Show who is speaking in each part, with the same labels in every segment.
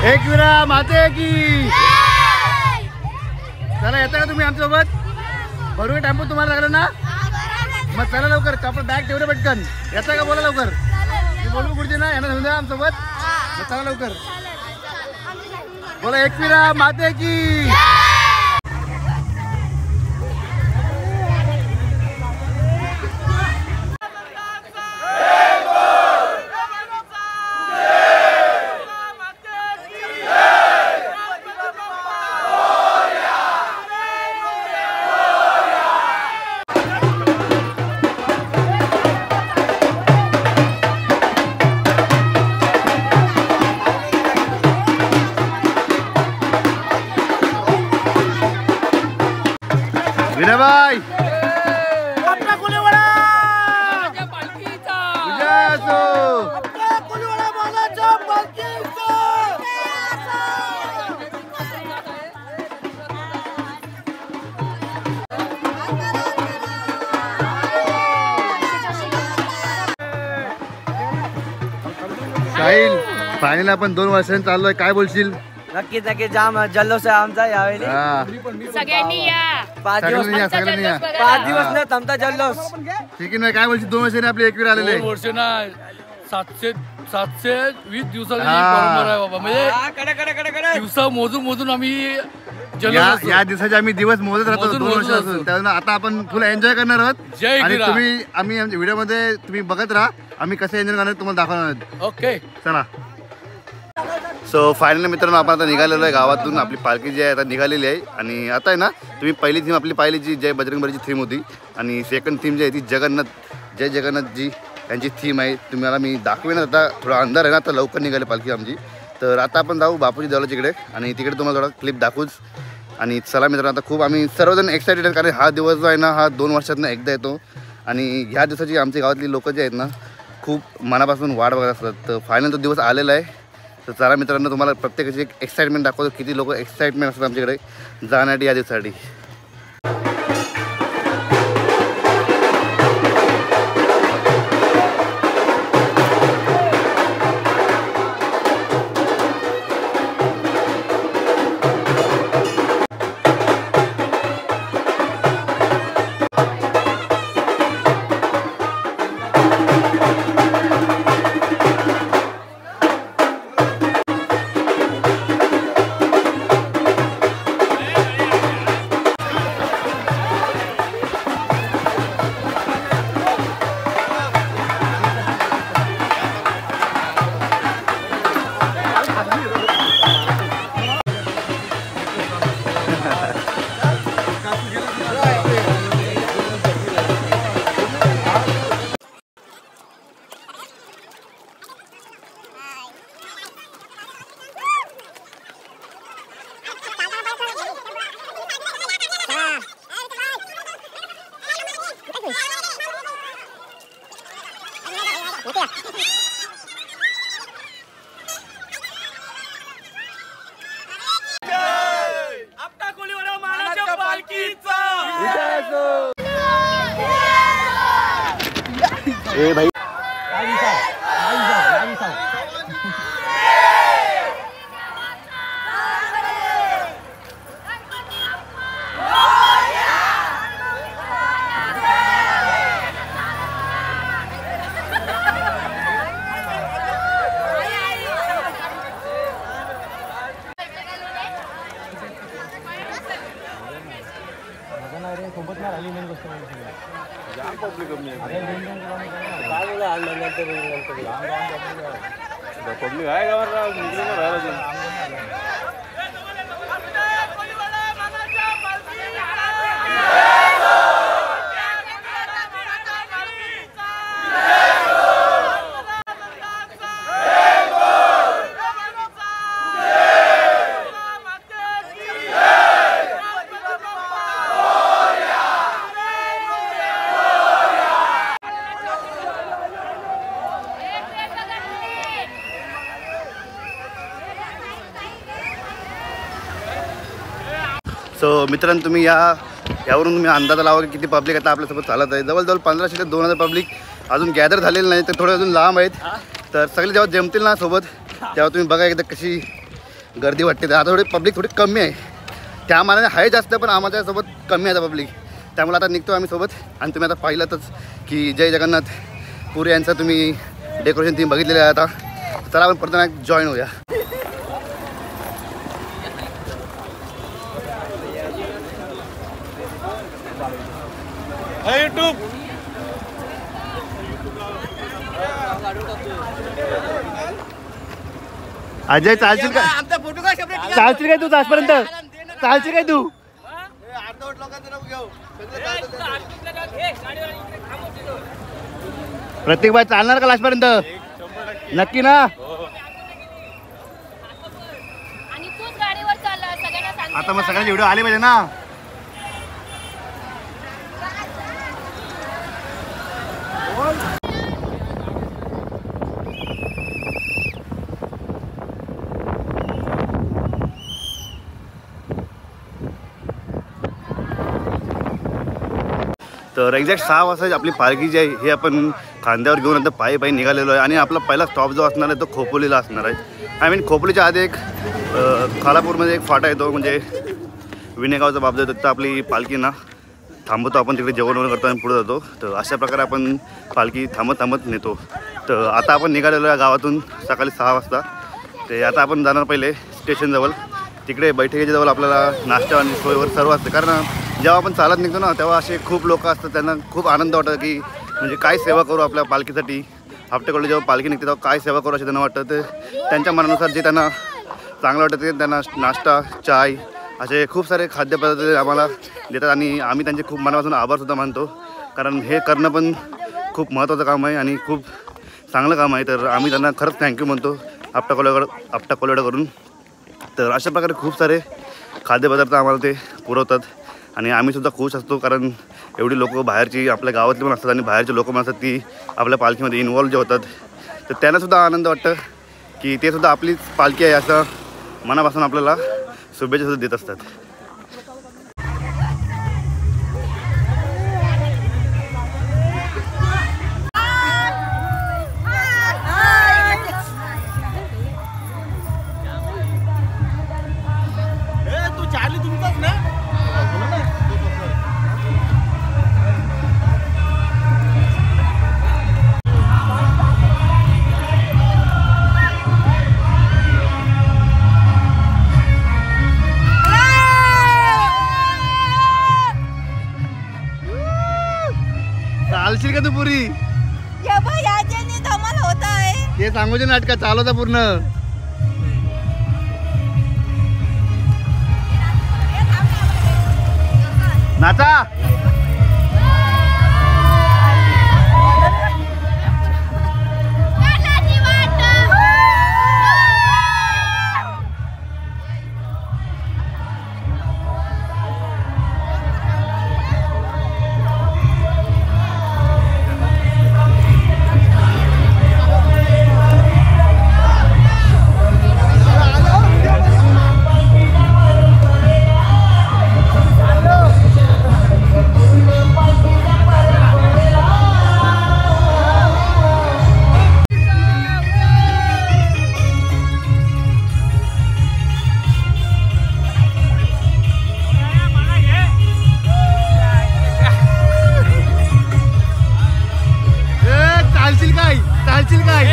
Speaker 1: एकविरा माते की चला येता का तुम्ही आमच्यासोबत? भरू टेम्पो तुम्हाला लागला ना? मग चला लवकर, कापड बॅग ठेवले पटकन. येता का बोला लवकर? मी बोलू पुढचे ना यांना समजा आमच्यासोबत. मग चला लवकर बोला एकविरा माते की. भाई आपला कोलीवाडा साहिल फायनल आपण 2 वर्षांनी चाललोय, काय बोलशील?
Speaker 2: नक्कीच नक्की जाम जल्लोष आहे आमचा यावेळी.
Speaker 3: सगळ्यांनी या.
Speaker 2: 5 दिवस न थांबता जल्लोष.
Speaker 1: ठीक आहे ना, काय बोलशील? 2 वर्षांनी आपली एकवीर आलेले.
Speaker 4: 2 वर्ष नाही 720 दिवसाची परंपरा आहे बाबा. म्हणजे दिवस मोजून आम्ही
Speaker 1: या दिवसाचे आम्ही दिवस मोजत राहतो 2 वर्षापासून. त्यामुळे आता आपण फुल एन्जॉय करणार आहोत. आणि तुम्ही आम्ही व्हिडिओ मध्ये तुम्ही बघत राहा, आम्ही कसं एन्जॉय करणार तुम्हाला दाखवणार आहोत.
Speaker 4: ओके
Speaker 1: चला. सो फायनली मित्रांनो आपण आता निघालेलो आहे गावातून. आपली पालखी जी आहे आता निघालेली आहे. आणि आता आहे ना, तुम्ही पहिली थीम आपली पाहिली जी जय बजरंगबलीची थीम होती, आणि सेकंड थीम जी आहे ती जय जगन्नाथजी यांची थीम आहे. तुम्हाला मी दाखवेन. आता थोडा अंधार आहे ना, आता लवकर निघाली पालखी आमची. तर आता आपण जाऊ बापूजी देवळाच्या इकडे, आणि तिकडे तुम्हाला थोडा क्लिप दाखवूच. आणि चला मित्रांनो, आता खूप आम्ही सर्वजण एक्सायटेड आहेत, कारण हा दिवस जो आहे ना, हा 2 वर्षातनं एकदा येतो. आणि ह्या दिवसाची आमच्या गावातली लोकं जे आहेत ना, खूप मनापासून वाट बघत असतात. तर फायनल तो दिवस आलेला आहे. तर चला मित्रांनो, तुम्हाला प्रत्येकाची एक एक्साइटमेंट दाखवतो, किती लोक एक्साइटमेंट असतात आमच्याकडे जाण्यासाठी या दिवसासाठी. ए भाई
Speaker 5: पब्लिक आहे गावाला.
Speaker 1: सो मित्रांनो, तुम्ही यावरून तुम्ही अंदाजा लावा की किती पब्लिक आता आपल्यासोबत चालत आहे. जवळजवळ 1500 ते 2000 पब्लिक अजून गॅदर झालेलं नाही, तर थोडे अजून लांब आहेत. तर सगळे जेव्हा जमतील ना सोबत, तेव्हा तुम्ही बघा एकदा कशी गर्दी वाटते. आता थोडी पब्लिक थोडी कमी आहे, त्या मानाने आहे जास्त पण आमच्यासोबत कमी आहे पब्लिक. त्यामुळे आता निघतो आम्ही सोबत. आणि तुम्ही आता पाहिलंतच की जय जगन्नाथ पुरी यांचं तुम्ही डेकोरेशन टीम बघितलेलं आहे. आता चला आपण परत जॉईन होऊया. अजय चालशील का? चालशील काय तू आजपर्यंत? चालशील काय तू? प्रत्येक बाय चालणार का लास्टपर्यंत? नक्की ना?
Speaker 3: आणि तूच गाडीवर चालला, सगळ्यांना सांग.
Speaker 1: आता मग सगळ्यांचे व्हिडिओ आले पाहिजे ना. तर एक्झॅक्ट 6 वाजता आपली पालखी जी आहे हे आपण खांद्यावर घेऊन आता पायी पायी निघालेलो आहे. आणि आपला पहिला स्टॉप जो असणार आहे तो खोपोलीला असणार आहे. आय मीन खोपोलीच्या आधी एक खालापूरमध्ये एक फाटा येतो, म्हणजे विनेगावचा बाब जो तिथं आपली पालखी ना थांबवतो आपण, तिकडे जेवण वगैरे करतो आणि पुढे जातो. तर अशा प्रकारे आपण पालखी थांबत नेतो. तर आता आपण निघालेलो आहे गावातून सकाळी 6 वाजता. ते आता आपण जाणार पहिले स्टेशनजवळ. तिकडे बैठकीच्या जवळ आपल्याला नाश्ता आणि सोय वगैरे सर्व असते. कारण जेव्हा आपण चालत निघतो ना तेव्हा असे खूप लोक असतात, त्यांना खूप आनंद वाटतं की म्हणजे काय सेवा करू आपल्या पालखीसाठी. हप्त्याकडे जेव्हा पालखी निघते तेव्हा काय सेवा करू असे त्यांना वाटतं. ते त्यांच्या मनानुसार जे त्यांना चांगलं वाटतं ते त्यांना नाश्ता, चाय असे खूप सारे खाद्यपदार्थ आम्हाला देतात. आणि आम्ही त्यांचे खूप मनापासून आभारसुद्धा मानतो, कारण हे करणं पण खूप महत्त्वाचं काम आहे आणि खूप चांगलं काम आहे. तर आम्ही त्यांना खरंच थँक्यू म्हणतो आपटा कोल्हाड्याकडून. तर अशा प्रकारे खूप सारे खाद्यपदार्थ आम्हाला ते पुरवतात आणि आम्हीसुद्धा खुश असतो, कारण एवढी लोकं बाहेरची आपल्या गावातली पण असतात आणि बाहेरचे लोक पण असतात ती आपल्या पालखीमध्ये इन्वॉल्व जे होतात. तर त्यांनासुद्धा आनंद वाटतं की ते सुद्धा आपलीच पालखी आहे असं मनापासून आपल्याला शुभेच्छासुद्धा देत असतात. चालशील का तू पुरी? ते सांगूचे नाटक चालवता पूर्ण. नाचा. चालशील काय?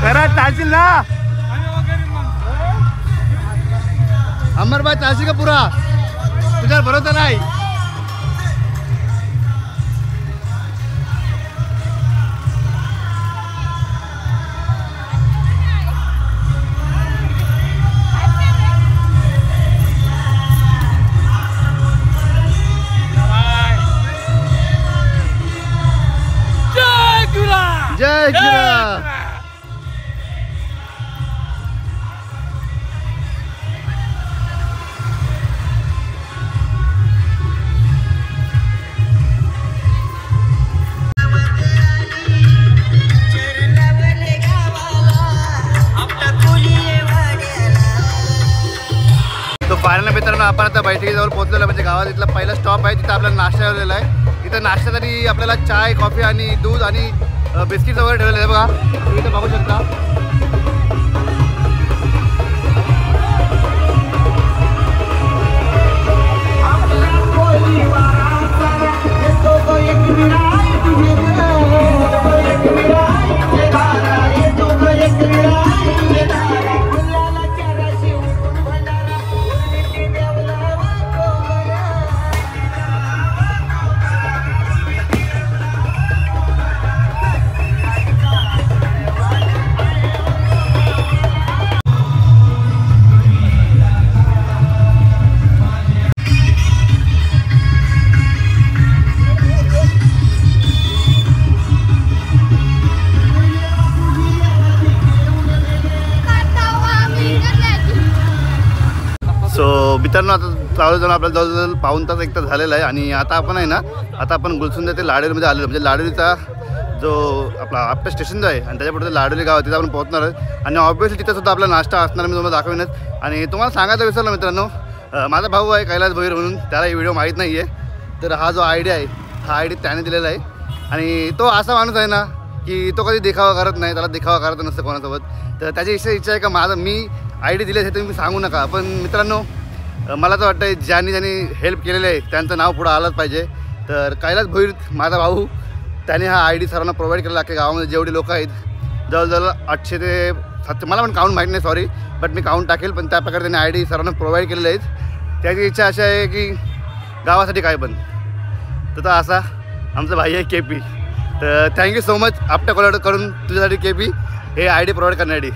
Speaker 1: करा चालशील ना? अमरबाई चालशील का पुरा? तुझ्यावर भरोसा नाही. जय गिरा. फायनल मित्रांनो आपण आता बैठकीजवळ पोहोचलेलो, म्हणजे गावात इथला पहिला स्टॉप आहे, तिथं आपल्याला नाश्ता ठेवलेला आहे. तिथं नाश्त्यासाठी आपल्याला चाय, कॉफी आणि दूध आणि बिस्किट वगैरे ठेवलेलं आहे बघा, तुम्ही इथं बघू शकता. सो मित्रांनो आता चालू जाऊन आपल्याला जवळजवळ पाऊण तास 1 तास झालेला आहे आणि आता आपण आहे ना, आता आपण गुलसुंदे ते लाडोलीमध्ये आलेलो, म्हणजे लाडोलीचा जो आपला आपलं स्टेशन जो आहे आणि त्याच्यापुढे लाडोली गाव आहे तिथं आपण पोहोचणार आहे. आणि ऑब्वियसली तिथंसुद्धा आपला नाश्ता असणार, मी तुम्हाला दाखवेनच. आणि तुम्हाला सांगायचं विसरलं मित्रांनो, माझा भाऊ आहे कैलास भोईर म्हणून, त्याला ही व्हिडिओ माहीत नाही आहे. तर हा जो आयडी आहे, हा आयडी त्याने दिलेला आहे. आणि तो असा माणूस आहे ना की तो कधी देखावा करत नाही, त्याला देखावा करायचं नसतं कोणासोबत. तर त्याची इच्छा आहे का माझं मी आयडी दिली हे तुम्ही सांगू नका. पण मित्रांनो मला तर वाटतं ज्यांनी हेल्प केलेलं आहे त्यांचं नाव पुढं आलंच पाहिजे. तर कैलास भोईर माझा भाऊ, त्याने हा आयडी सर्वांना प्रोव्हाइड केलेला की गावामध्ये जेवढी लोक आहेत जवळजवळ 800 ते 700, मला पण काउंट माहीत नाही सॉरी, बट मी काउंट टाकेल. पण त्या प्रकारे त्यांनी आयडी सर्वांना प्रोव्हाइड केलेले आहेत. त्याची इच्छा अशी आहे की गावासाठी काय पण. तर असा आमचा भाई आहे KP. तर थँक्यू सो मच आपट्या कोलाड करून तुझ्यासाठी KP हे आयडी प्रोव्हाइड करण्यासाठी.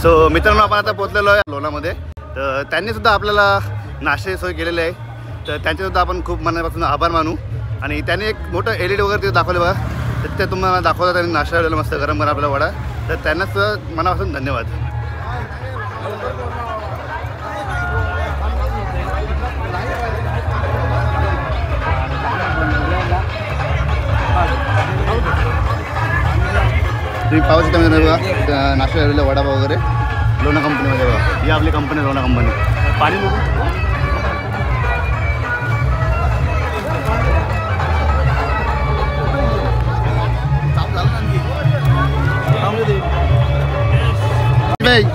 Speaker 1: सो मित्रांनो आपण आता पोहोचलेलो आहे लोणामध्ये. तर त्यांनीसुद्धा आपल्याला नाश्त्याची सोय केलेली आहे, तर त्यांचेसुद्धा आपण खूप मनापासून आभार मानू. आणि त्यांनी एक मोठं LED वगैरे तिथे दाखवलं बघा, तर ते तुम्हाला दाखवता त्यांनी नाश्ता ठेवलेला मस्त गरम गरम आपला वडा. तर त्यांनाच मनापासून धन्यवाद. तुम्ही पाहू शकता म्हणजे बघा नाश्ता ठेवलेला वडापाव वगैरे लोणा कंपनीमध्ये बघा. ही आपली कंपनी लोणा कंपनी. पाणी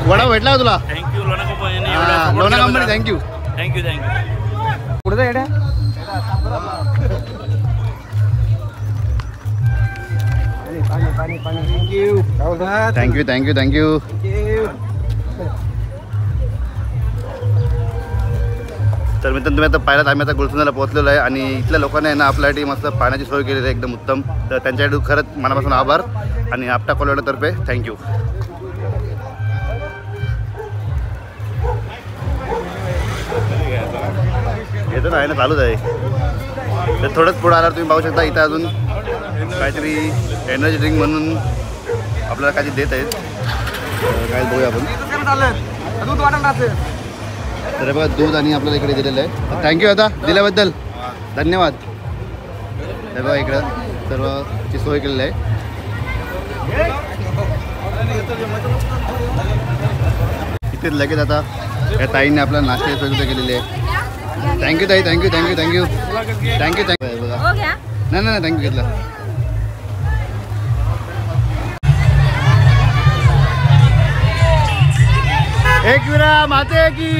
Speaker 1: वडा भेटला का तुला?
Speaker 5: Thank you Lona company.
Speaker 1: Lona company thank you.
Speaker 2: पुढे जा येड्या.
Speaker 1: थँक्यू. तर मित्रांनो तुम्ही आता पाहिलात आम्ही आता गुलसुंद्याला पोहोचलेलो आहे आणि इथल्या लोकांना आहे ना आपल्यासाठी मस्त पाण्याची सोय केलेली आहे एकदम उत्तम. तर त्यांच्यासाठी खरंच मनापासून आभार आणि आपटा कोलाडतर्फे थँक्यू. हे तर आहे ना चालूच आहे. तर थोडंच पुढं आल्यावर तुम्ही पाहू शकता इथं अजून काहीतरी एनर्जी ड्रिंक म्हणून आपल्याला काहीतरी देत आहेत. काय बघूया आपण. तर बघा दूध आणि आपल्याला इकडे दिलेलं आहे. थँक्यू आता दिल्याबद्दल धन्यवाद. हे बघा इकडं सर्वची सोय केलेली आहे. इथे लगेच आता या ताईंनी आपल्याला नाश्त्याची सोय सुद्धा केलेली आहे. थँक्यू ताई. थँक्यू. बघा नाही थँक्यू घेतला. एक विरा माते की.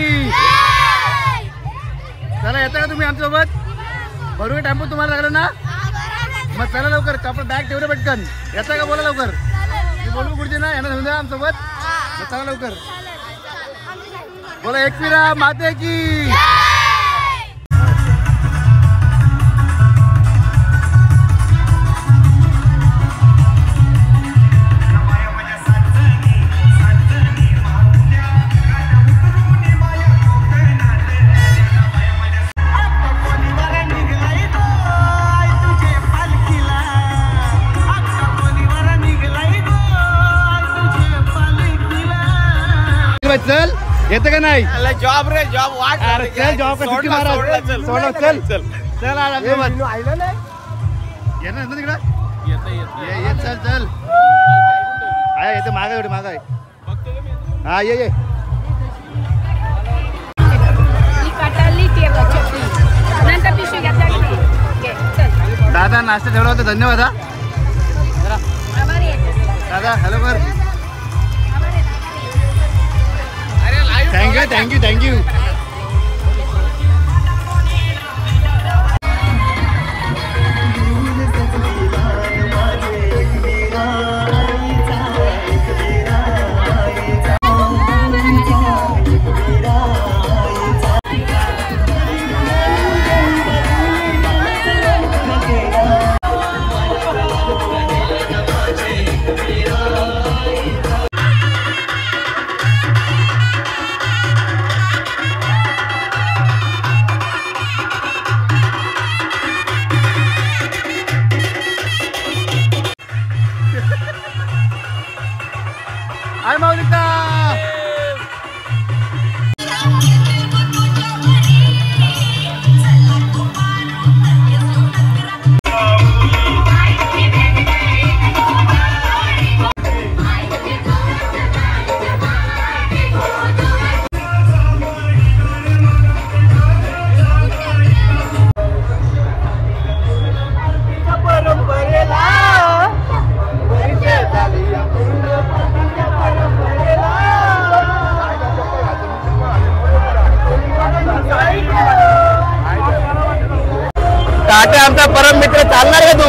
Speaker 1: चला येता का तुम्ही आमच्यासोबत? भरू टेम्पो तुम्हाला लागला ना? मग चला लवकर. आपलं बॅग ठेवलं पटकन. येता का बोला लवकर. मी बोलू पुढचे ना यांना घेऊन द्या आमच्यासोबत. मग चला लवकर बोला. एक विरा माते की.
Speaker 6: तुझे पालखीला
Speaker 1: भाई चल येते का नाही
Speaker 5: जॉब रे जॉब वाट
Speaker 1: अरे चल जॉब का सुट्टी मारा सोडा चल चल आला मत ये ना तिकडं ये चल चल आहे येते मागा एवढे मागा आहे हा ये
Speaker 3: ही कटाली ती चटणी नंतर पिशवी घेतला घे चल
Speaker 1: दादा नाश्ता ठेवला होता धन्यवाद हा
Speaker 3: आभारी आहे
Speaker 1: दादा हॅलो कर थँक्यू हाय माऊलिका काटे आमचा परम मित्र चालणार का तू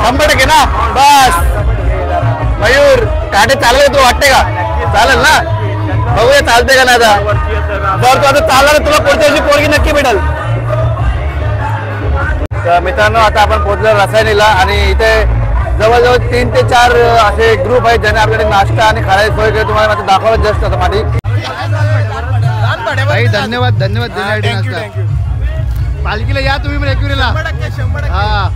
Speaker 1: 100% ना बस मयूर काटे चालले तू वाटते का चालेल ना बघूया चालते का नाही आता जर तू आता चालला तुला पुढच्या वर्षी पोरगी नक्की भेटेल तर मित्रांनो आता आपण पोहोचलो रसायनीला आणि इथे जवळजवळ 3 ते 4 असे ग्रुप आहेत ज्याने आपल्याकडे नाश्ता आणि खाण्याची सोय केली तुम्हाला आता दाखवलं जस्ट आता माझी भाई धन्यवाद पालखीला या तुम्ही पण एकविरीला 100% हा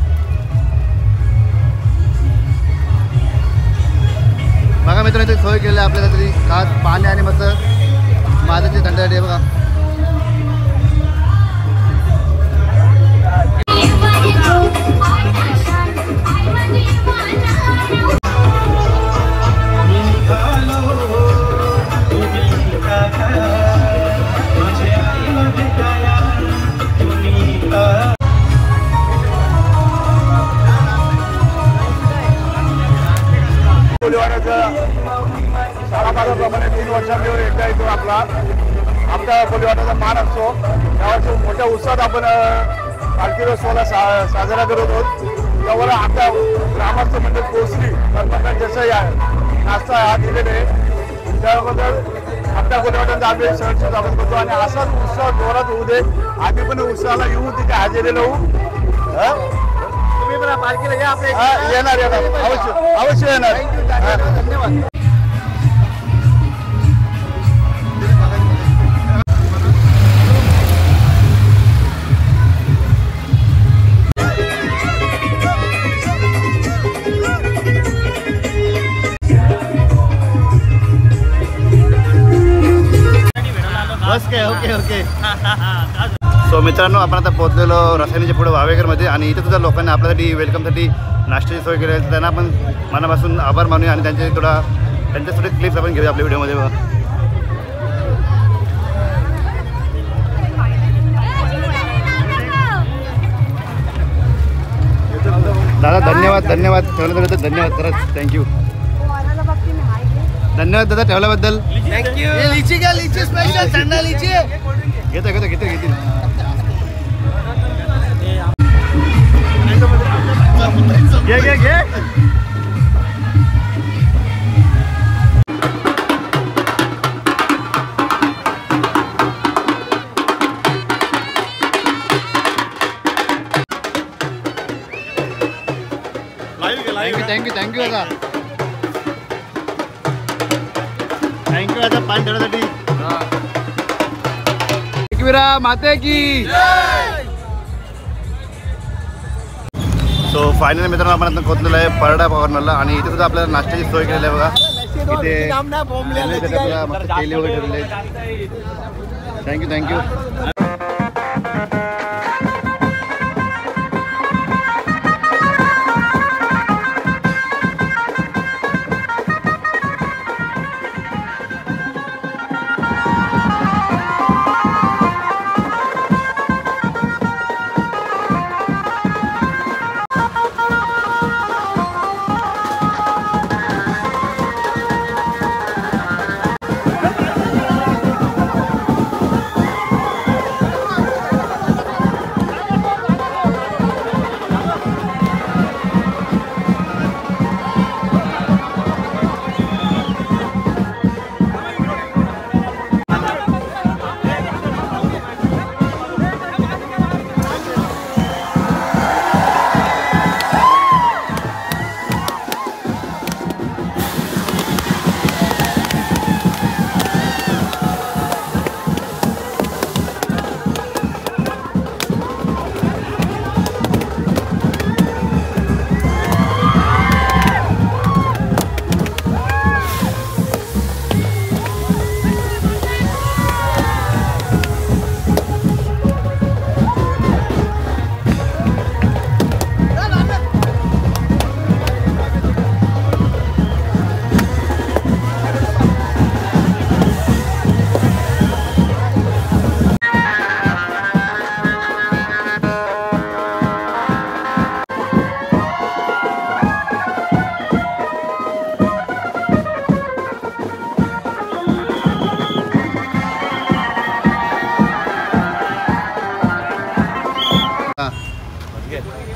Speaker 1: बघा मित्रांनो इथे सोय केली आपल्याला तरी खास पाणी आणि मस्त माझ्याची थंडासाठी आहे बघा
Speaker 5: सालाबाजाप्रमाणे 3 वर्षांवर एकदा येतो आपला आमचा कोलीवाटाचा मान असतो त्यावर्षी मोठ्या उत्साहात आपण पालखी सोहळा साजरा करत आहोत त्यावर आपल्या ग्रामस्थ मंडळ पोचली कर्मचारी जसं या नाश्ता हा दिलेले त्याबद्दल आपल्या कोलीवाटाचा आम्ही सहर्ष स्वागत करतो आणि असाच उत्साह जोरात होऊ दे आम्ही पण उत्साहाला येऊ तिथे हजेरीला होऊ तुम्ही पण पालखीला या आपल्या येणार अवश्य येणार धन्यवाद
Speaker 1: ओके सो मित्रांनो आपण आता पोहोचलेलो रसायनीच्या पुढे वावेघरमध्ये आणि इथे सुद्धा लोकांनी आपल्यासाठी वेलकमसाठी नाश्त्याची सोय केली आहे त्यांना आपण मनापासून आभार मानूया आणि त्यांचे थोडे क्लिप्स आपण घेऊया आपल्या व्हिडिओमध्ये दादा धन्यवाद ठेवल्याबद्दल धन्यवाद खरंच थँक्यू धन्यवाद दादा ठेवल्याबद्दल
Speaker 2: थँक्यू लिची घ्या लिची स्पेशल थंडा लिची
Speaker 1: घेतो घेतील घे थँक्यू दादा थँक्यू आता पान ठेवण्यासाठी एकविरा माते की सो फायनली मित्रांनो आपण आता पोहोचलेलो आहे परडा कॉर्नरला आणि इथे सुद्धा आपल्याला नाश्त्याची सोय केलेली आहे बघा इथे मस्त केले वगैरे ठरले. थँक्यू.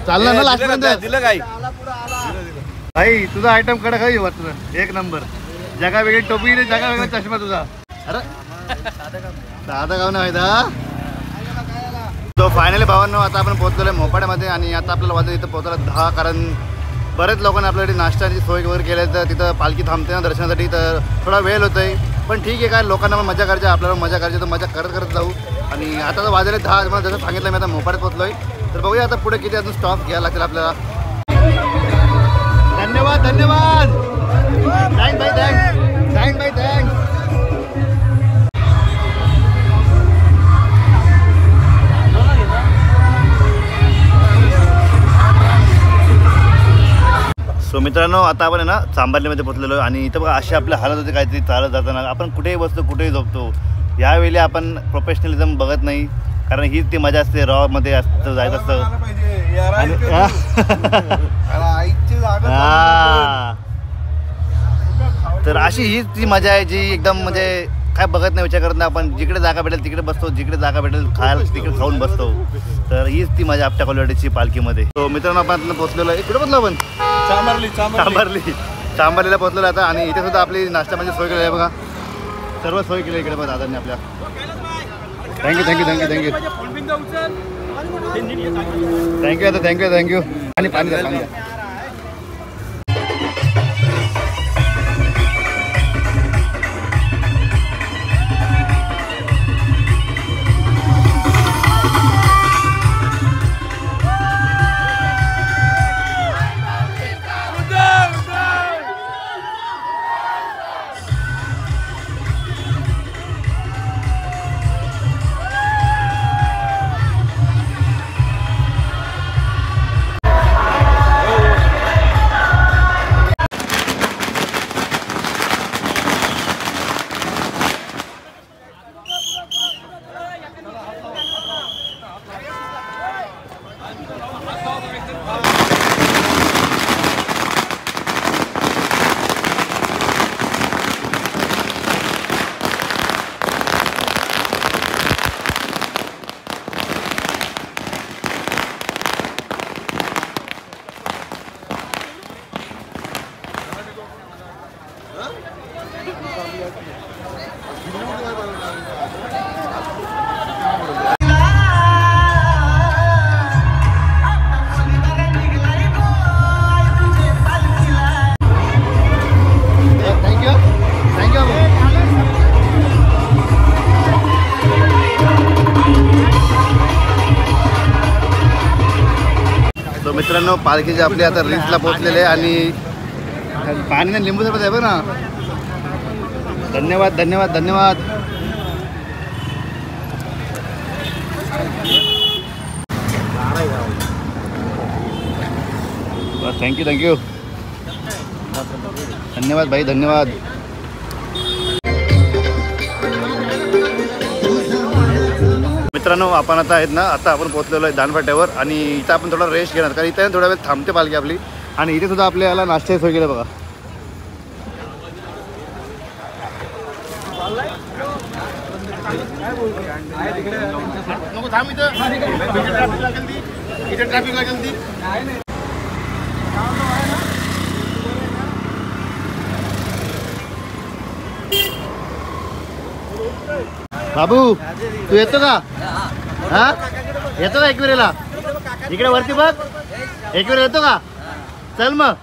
Speaker 1: चालला ना लास्ट पर्यंत
Speaker 5: दिलं काय
Speaker 1: भाई तुझा आयटम कडे काही वाटतं एक नंबर. जगा वेगळी टोपी जगा वेगळा चष्मा तुझा. अरे दादा गाव नाही तो फायनली भावांनो आता आपण पोहोचलेलो आहे मोपाड्यामध्ये आणि आता आपल्याला वाजत इथं पोहोचायला 10 कारण बरेच लोकांनी आपल्याकडे नाश्त्याची सोय वगैरे केली तर तिथं पालखी थांबते ना दर्शनासाठी तर थोडा वेळ होतोय. पण ठीक आहे काय लोकांना पण मजा करायची आपल्याला मजा करायची तर मजा करत जाऊ. आणि आता तर वाजले 10 मला जसं सांगितलं मी आता मोपाड्यात पोहोचलोय तर बघूया आता पुढे किती अजून स्टॉप घ्यायला लागतील आपल्याला. धन्यवाद थँक्स. सो मित्रांनो आता आपण आहे ना चांबार्लीमध्ये पोहोचलेलो आहे आणि इथं बघा अशी आपल्या हालत होते काहीतरी चालत जाताना. आपण कुठेही बसतो कुठेही झोपतो. यावेळी आपण प्रोफेशनलिझम बघत नाही कारण हीच ती मजा असते. रॉमध्ये असतं जायचं असतं. तर अशी हीच ती मजा आहे जी एकदम म्हणजे काय बघत नाही विचार करत नाही. आपण जिकडे जागा भेटेल तिकडे बसतो. जिकडे जागा भेटेल खायला तिकडे खाऊन बसतो. तर हीच ती मजा आपल्या कोल्हाटीची पालखीमध्ये. तो मित्रांनो आपण पोहोचलेलो आहे. कुठे पोहोचलो आपण चांबार्लीला पोहोचलेलो आता आणि इथे सुद्धा आपली नाश्त्यामध्ये सोय केली आहे बघा. सर्व सोय केली इकडे बघा दादांनी आपल्या. थँक्यू आणि पाणी द्या. मित्रांनो पालखीचे आपले आता रिसला पोहोचलेले आणि पाणी लिंबू सरबत आहे बघ ना. धन्यवाद धन्यवाद धन्यवाद. Thank you thank you. धन्यवाद भाई धन्यवाद. मित्रांनो आपण आता आहेत ना, आता आपण पोहोचलेलो आहे दानपाट्यावर आणि इथं आपण थोडा रेस्ट घेणार कारण इथं थोडा वेळ थांबते पालखी आपली. आणि इथे सुद्धा आपल्याला नाश्त्याची सोय केली बघा. बाबू तू येतो का? हा येतो का एकविरेला? इकडे वरती बघ. एकविरेला येतो का? चल मग.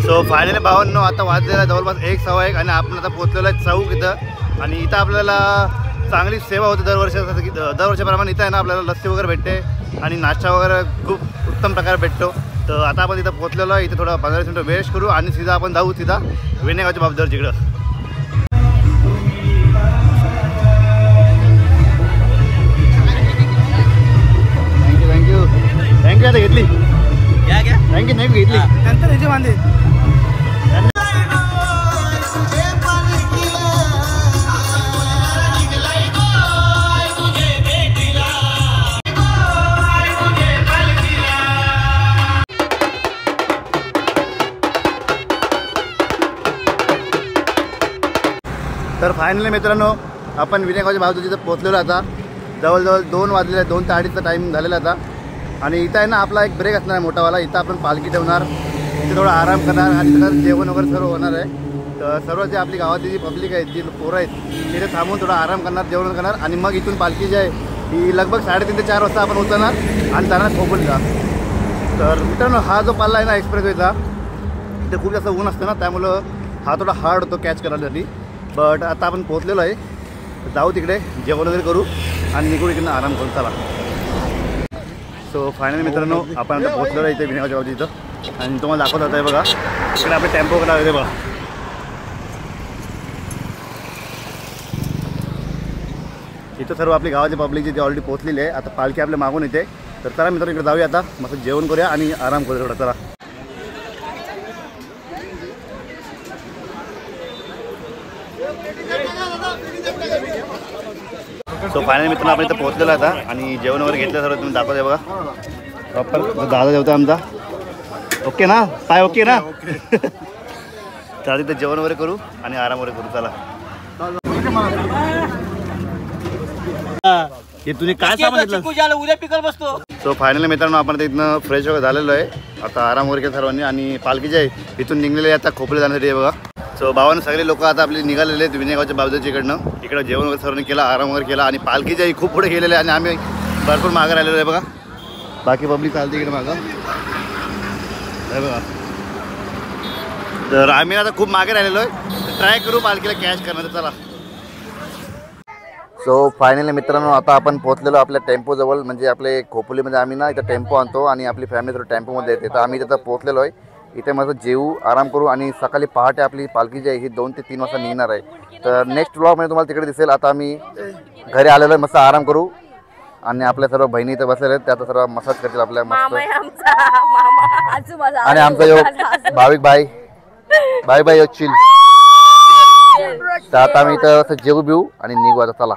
Speaker 1: सो फायनली भावांनो आता वाजलेला जवळपास 1:15 आणि आपण आता पोहोचलेलो आहे चौक इथं. आणि इथं आपल्याला चांगली सेवा होते दरवर्षाप्रमाणे. इथं आहे ना आपल्याला लस्सी वगैरे भेटते आणि नाश्ता वगैरे खूप उत्तम प्रकारे भेटतो. तर आता आपण इथं पोहोचलेलो आहे. इथे थोडा 15 मिनिटं वेस्ट करू आणि सीधा आपण जाऊ सीधा वेणेगावच्या बाबदार तिकडं. Thank you thank you. आता घेतली थँक्यू नाही घेतली नंतर ह्याचे वांदे. तर फायनली मित्रांनो आपण विनायकाच्या बाजू तिथं पोहोचलेलो आता. जवळजवळ 2 वाजलेले, 2 ते 2:30चा टाईम झालेला आता. आणि इथं आहे ना आपला एक ब्रेक असणार आहे मोठावाला. इथं आपण पालखी ठेवणार, इथे थोडा आराम करणार आणि तिथं जेवण वगैरे सर्व होणार आहे. तर सर्व जे आपली गावातली जी पब्लिक आहे, जी पोरं आहेत, तिथे थांबून थोडा आराम करणार, जेवण करणार आणि मग इथून पालखी जी आहे ही लगभग 3:30 ते 4 वाजता आपण उतरणार आणि जाणार खोपोलीला. तर मित्रांनो हा जो पाल्ला आहे ना एक्सप्रेसवेचा, इथे खूप जास्त ऊन असतं ना, त्यामुळं हा थोडा हार्ड होतो कॅच करण्यासाठी. बट आता आपण पोहोचलेलो आहे. जाऊ तिकडे जेवण वगैरे करू आणि निघू इकडनं आराम करू. चला. सो फायनली मित्रांनो आपण आता पोहोचलेलो आहे इथे विनायकाच्या बाजू इथं. आणि तुम्हाला दाखवत होता आहे बघा, इकडे आपले टेम्पो वगैरे आहे बघा. इथं सर्व आपली गावाची पब्लिक जी ऑलरेडी पोहोचलेली आहे. आता पालखी आपल्या मागून येते. तर चला मित्रांनो इकडे जाऊया आता, मस्त जेवण करूया आणि आराम करूया थोडा. चला. सो फायनली मित्रांनो आपण इथं पोहोचलेलो आता आणि जेवण वगैरे घेतलं सर्व तुम्ही दाखवत आहे बघा. प्रॉपर दादा जेवतो आमचा. ओके ना पाय? ओके ना. तर तिथं जेवण वगैरे करू आणि आराम वगैरे करू. चला. हे तुम्ही काय सामान घेतलं?
Speaker 2: उद्या पिकल बसतो.
Speaker 1: सो फायनली मित्रांनो आपण इथनं फ्रेश वगैरे झालेलो आहे. आता आराम वगैरे केला सर्वांनी आणि पालखी जी आहे इथून निघलेली आहे आता खोपले जाण्यासाठी आहे बघा. सो भावानं सगळे लोक आता आपले निघालेले आहेत विजयगावच्या बाजूच्या इकडनं. इकडं जेवण वगैरे सर्वांनी केला, आराम वगैरे केला आणि पालखी जी आहे खूप पुढे गेलेली आहे आणि आम्ही भरपूर मागं राहिलेलो आहे बघा. बाकी पब्लिक चालते इकडे मागं आहे बघा. तर आम्ही आता खूप मागे राहिलेलो आहे. ट्राय करू पालखीला कॅश करणार. चला. सो फायनली मित्रांनो आता आपण पोहोचलेलो आपल्या टेम्पोजवळ. म्हणजे आपले खोपोलीमध्ये आम्ही ना इथं टेम्पो आणतो आणि आपली फॅमिली थोडं टेम्पोमध्ये येते. तर आम्ही तिथं पोहोचलेलो आहे. इथे मस्त जेवू, आराम करू आणि सकाळी पहाटे आपली पालखी जी आहे ही 2 ते 3 वाजता निघणार आहे. तर नेक्स्ट व्लॉगमध्ये तुम्हाला तिकडे दिसेल. आता आम्ही घरी आलेलो आहे, मस्त आराम करू आणि आपल्या सर्व बहिणी इथं बसलेल्या आहेत, त्या आता सर्व मसाज करतील आपल्या मस्त. आणि आमचा यो भाविक भाई बाय बाय चिल. तर आता आम्ही इथं जेवू बिवू आणि निघू आता. चला.